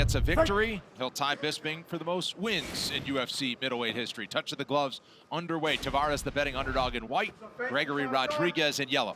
gets a victory. He'll tie Bisping for the most wins in UFC middleweight history. Touch of the gloves underway. Tavares, the betting underdog in white. Gregory Rodrigues in yellow.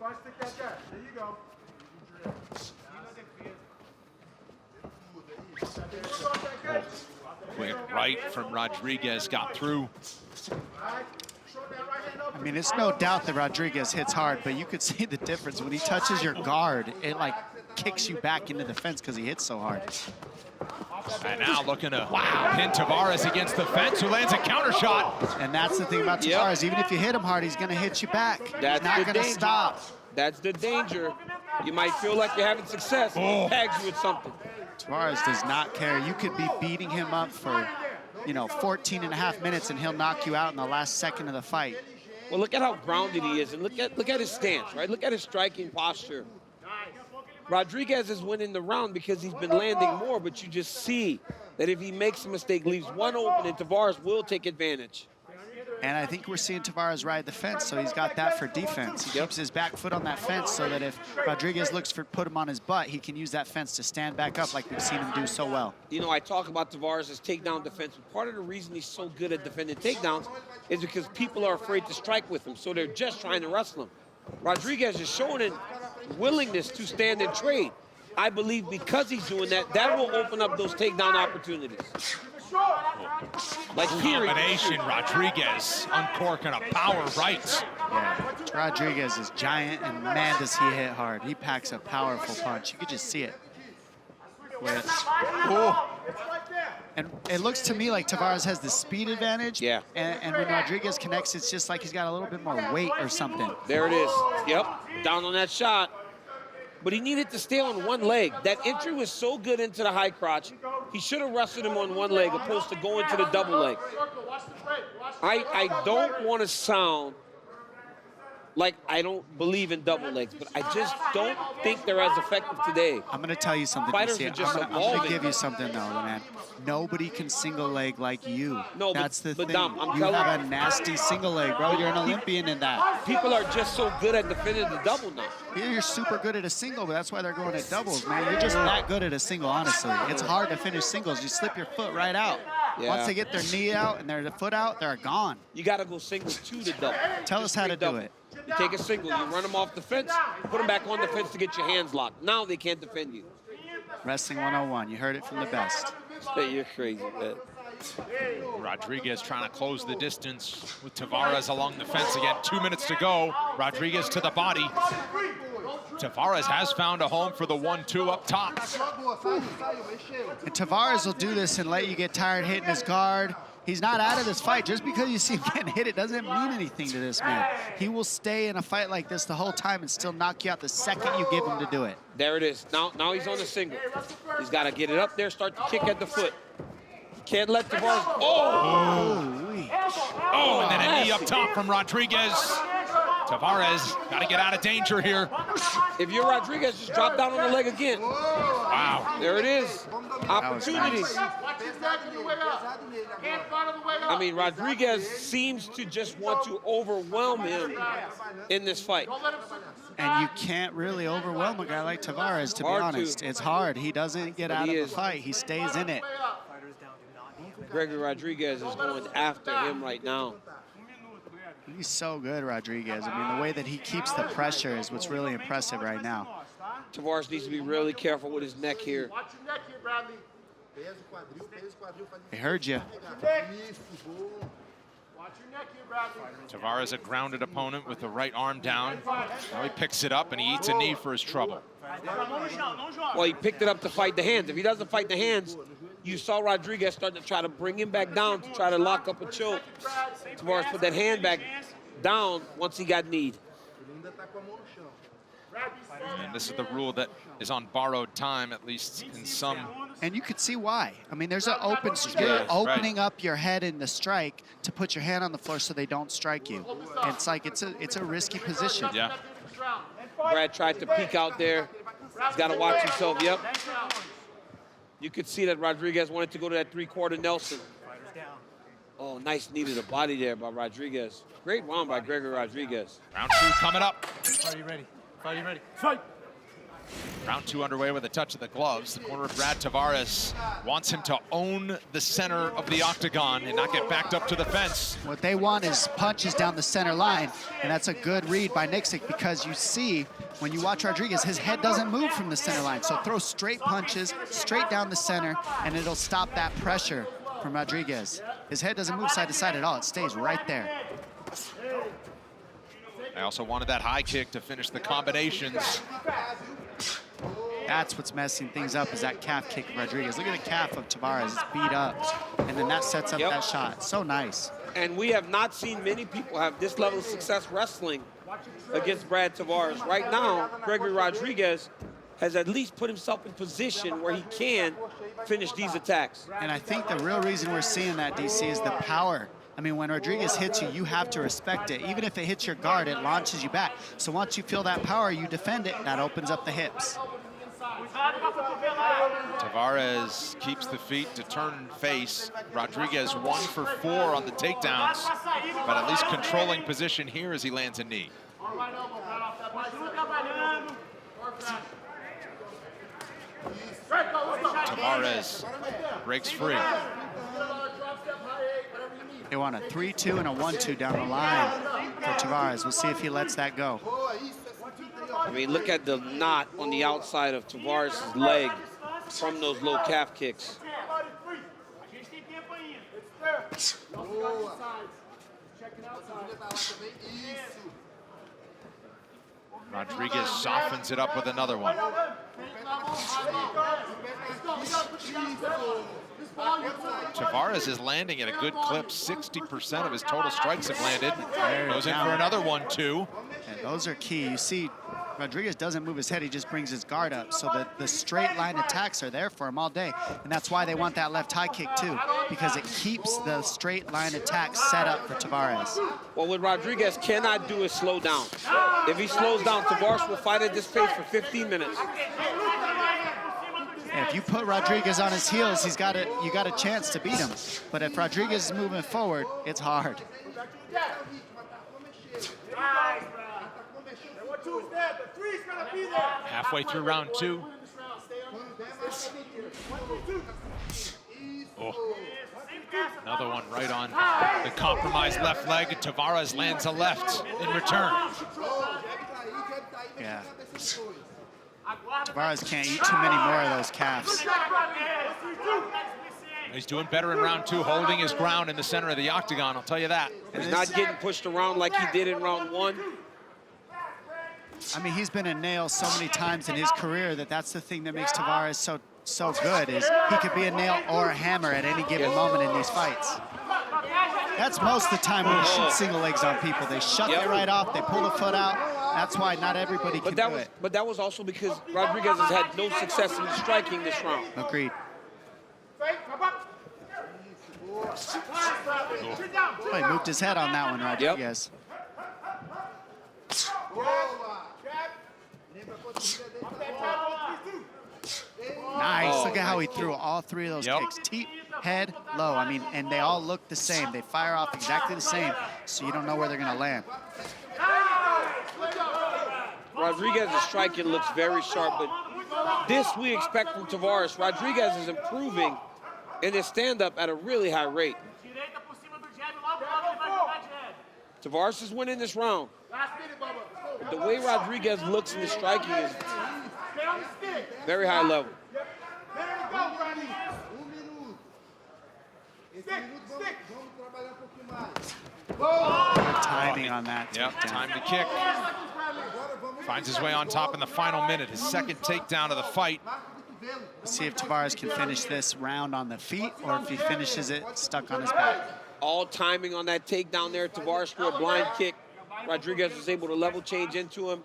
There you go. Quick right from Rodrigues, got through. I mean, it's no doubt that Rodrigues hits hard, but you could see the difference. When he touches your guard, it like kicks you back into the fence because he hits so hard. And now looking to pin Tavares against the fence, who lands a counter shot. And that's the thing about Tavares. Even if you hit him hard, he's going to hit you back. That's he's not going to stop. That's the danger. You might feel like you're having success. He tags you with something. Tavares does not care. You could be beating him up for, 14 and a half minutes, and he'll knock you out in the last second of the fight. Well, look at how grounded he is, and look at his stance, right? Look at his striking posture. Rodrigues is winning the round because he's been landing more, but you just see that if he makes a mistake, leaves one open, and Tavares will take advantage. And I think we're seeing Tavares ride the fence, so he's got that for defense. He keeps his back foot on that fence so that if Rodrigues looks to put him on his butt, he can use that fence to stand back up like we've seen him do so well. I talk about Tavares' takedown defense, but part of the reason he's so good at defending takedowns is because people are afraid to strike with him, so they're just trying to wrestle him. Rodrigues is showing a willingness to stand and trade. I believe because he's doing that, that will open up those takedown opportunities. Like here, combination, Rodrigues uncorking a power right. Yeah, Rodrigues is giant, and man, does he hit hard. He packs a powerful punch. You could just see it. And it looks to me like Tavares has the speed advantage. Yeah. And when Rodrigues connects, it's just like he's got a little bit more weight or something. There it is. Yep, down on that shot. But he needed to stay on one leg. That entry was so good into the high crotch. He should have wrestled him on one leg opposed to going to the double leg. I don't want to sound like I don't believe in double legs, but I just don't think they're as effective today. I'm going to tell you something. Fighters are just I'm going to give you something, though, man. Nobody can single leg like you. No, that's the thing. Dom, you have a nasty single leg, bro. You're an Olympian in that. People are just so good at defending the double now. You're super good at a single, but that's why they're going at doubles, man. You're just not good at a single, honestly. It's hard to finish singles. You slip your foot right out. Yeah. Once they get their knee out and their foot out, they're gone. You got to go single to the double. Tell us how to do it. You take a single, you run them off the fence, put them back on the fence to get your hands locked. Now they can't defend you. Wrestling 101. You heard it from the best. You're crazy, man. Rodrigues trying to close the distance with Tavares along the fence again. 2 minutes to go. Rodrigues to the body. Tavares has found a home for the 1-2 up top. And Tavares will do this and let you get tired hitting his guard. He's not out of this fight. Just because you see him getting hit, it doesn't mean anything to this man. He will stay in a fight like this the whole time and still knock you out the second you give him to do it. There it is. Now he's on the single. He's got to get it up there, start to kick at the foot. Can't let Tavares. Oh, and then a knee up top from Rodrigues. Tavares got to get out of danger here. If you're Rodrigues, just drop down on the leg again. Wow. There it is. Opportunity. I mean, Rodrigues seems to just want to overwhelm him in this fight. And you can't really overwhelm a guy like Tavares, to be honest. It's hard. He doesn't get out of the fight. He stays in it. Gregory Rodrigues is going after him right now. He's so good, Rodrigues. I mean, the way that he keeps the pressure is what's really impressive right now. Tavares needs to be really careful with his neck here. I heard you. Tavares, a grounded opponent with the right arm down. Now he picks it up and he eats a knee for his trouble. Well, he picked it up to fight the hands. If he doesn't fight the hands, you saw Rodrigues start to try to bring him back down to try to lock up a choke. Tavares put that hand back down once he got kneed. And this is the rule that is on borrowed time, at least in some. And you could see why. I mean, there's an open, you're opening up your head in the strike to put your hand on the floor so they don't strike you. And it's like, it's a risky position. Yeah. Brad tried to peek out there. He's got to watch himself, yep. You could see that Rodrigues wanted to go to that three-quarter Nelson. Oh, nice knee to the body there by Rodrigues. Great round by Gregory Rodrigues. Round 2 coming up. Fight, you ready? Fight, you ready? Fight! Round 2 underway with a touch of the gloves. The corner of Brad Tavares wants him to own the center of the octagon and not get backed up to the fence. What they want is punches down the center line, and that's a good read by Nixick because you see, when you watch Rodrigues, his head doesn't move from the center line. So throw straight punches, straight down the center, and it'll stop that pressure from Rodrigues. His head doesn't move side to side at all. It stays right there. I also wanted that high kick to finish the combinations. That's what's messing things up, is that calf kick of Rodrigues. Look at the calf of Tavares, it's beat up. And then that sets up that shot. So nice. And we have not seen many people have this level of success wrestling against Brad Tavares. Right now, Gregory Rodrigues has at least put himself in position where he can finish these attacks. And I think the real reason we're seeing that, DC, is the power. I mean, when Rodrigues hits you, you have to respect it. Even if it hits your guard, it launches you back. So once you feel that power, you defend it, that opens up the hips. Tavares keeps the feet to turn and face. Rodrigues 1 for 4 on the takedowns, but at least controlling position here as he lands a knee. Tavares breaks free. They want a 3-2 and a 1-2 down the line for Tavares. We'll see if he lets that go. I mean, look at the knot on the outside of Tavares' leg from those low calf kicks. Rodrigues softens it up with another one. Tavares is landing at a good clip. 60% of his total strikes have landed. Goes in for another 1-2. And those are key. You see, Rodrigues doesn't move his head, he just brings his guard up. So the straight line attacks are there for him all day. And that's why they want that left high kick too, because it keeps the straight line attacks set up for Tavares. Well, what Rodrigues cannot do is slow down. If he slows down, Tavares will fight at this pace for 15 minutes. And if you put Rodrigues on his heels, you got a chance to beat him. But if Rodrigues is moving forward, it's hard. Halfway through round 2. Oh. Another one right on the compromised left leg. Tavares lands a left in return. Yeah. Tavares can't eat too many more of those calves. He's doing better in round 2, holding his ground in the center of the octagon, I'll tell you that. He's not getting pushed around like he did in round 1. I mean, he's been a nail so many times in his career that's the thing that makes Tavares so good, is he could be a nail or a hammer at any given moment in these fights. That's most of the time when you shoot single legs on people. They shut it right off, they pull the foot out. That's why not everybody can do it. But that was also because Rodrigues has had no success in striking this round. Agreed. Oh, he moved his head on that one, Rodrigues. Nice, look at how he threw all 3 of those kicks. Teep, head, low. I mean, and they all look the same. They fire off exactly the same, so you don't know where they're gonna land. Rodrigues' striking looks very sharp, but this we expect from Tavares. Rodrigues is improving in his stand-up at a really high rate. Tavares is winning this round. The way Rodrigues looks in his striking is very high level. Good timing on that. Yep, time to kick. Finds his way on top in the final minute, his second takedown of the fight. Let's see if Tavares can finish this round on the feet or if he finishes it stuck on his back. All timing on that takedown there. Tavares threw a blind kick. Rodrigues was able to level change into him.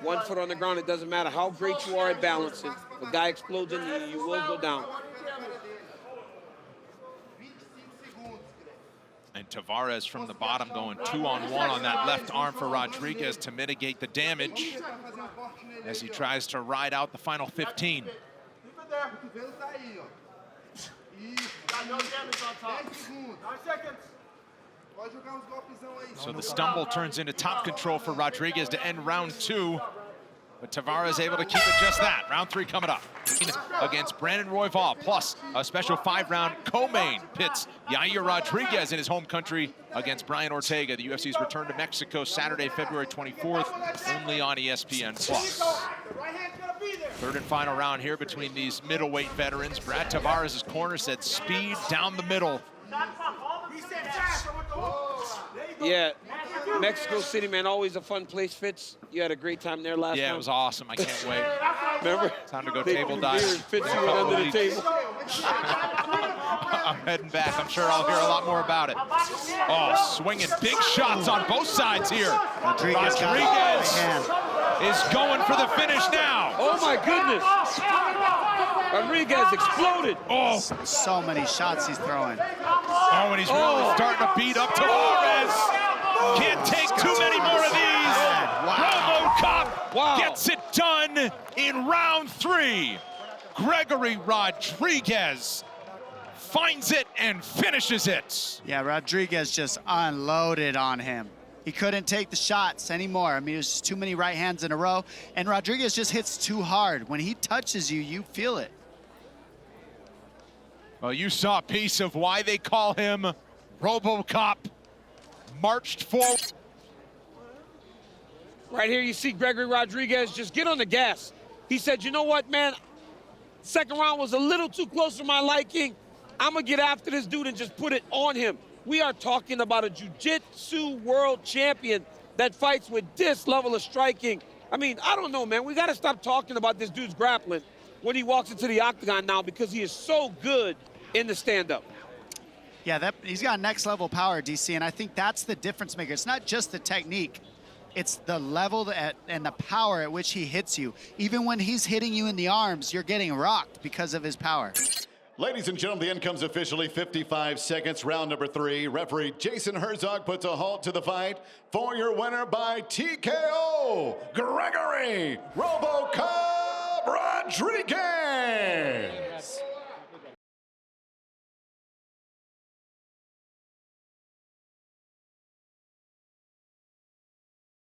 1 foot on the ground. It doesn't matter how great you are at balancing. If a guy explodes in you, you will go down. And Tavares from the bottom going 2-on-1 on that left arm for Rodrigues to mitigate the damage as he tries to ride out the final 15. So the stumble turns into top control for Rodrigues to end round 2. But Tavares able to keep it just that. Round 3 coming up against Brandon Royval, plus a special 5-round co-main pits Yair Rodrigues in his home country against Brian Ortega. The UFC's return to Mexico Saturday, February 24th, only on ESPN+. Third and final round here between these middleweight veterans. Brad Tavares' corner said speed down the middle. Yeah, Mexico City, man, always a fun place. Fitz, you had a great time there last Yeah, time. it was awesome. I can't wait. Remember? Time to go table dive. Fitz, you went under the table. I'm heading back. I'm sure I'll hear a lot more about it. Oh, swinging big shots on both sides here. Rodrigues is going for the finish now. Oh, my goodness. Rodrigues exploded. Oh, So many shots he's throwing. oh, and he's really starting to beat up Tavares. Can't take too many more of these. RoboCop gets it done in round 3. Gregory Rodrigues finds it and finishes it. Yeah, Rodrigues just unloaded on him. He couldn't take the shots anymore. I mean, it was just too many right hands in a row. And Rodrigues just hits too hard. When he touches you, you feel it. Well, you saw a piece of why they call him RoboCop. Marched forward. Right here, you see Gregory Rodrigues just get on the gas. He said, you know what, man? Second round was a little too close for my liking. I'm going to get after this dude and just put it on him. We are talking about a jiu-jitsu world champion that fights with this level of striking. I mean, I don't know, man. We got to stop talking about this dude's grappling when he walks into the octagon now, because he is so good in the stand-up. Yeah, he's got next level power, DC, and I think that's the difference maker. It's not just the technique. It's the level and the power at which he hits you. Even when he's hitting you in the arms, you're getting rocked because of his power. Ladies and gentlemen, the end comes officially 55 seconds, round number 3. Referee Jason Herzog puts a halt to the fight for your winner by TKO, Gregory RoboCop Rodrigues.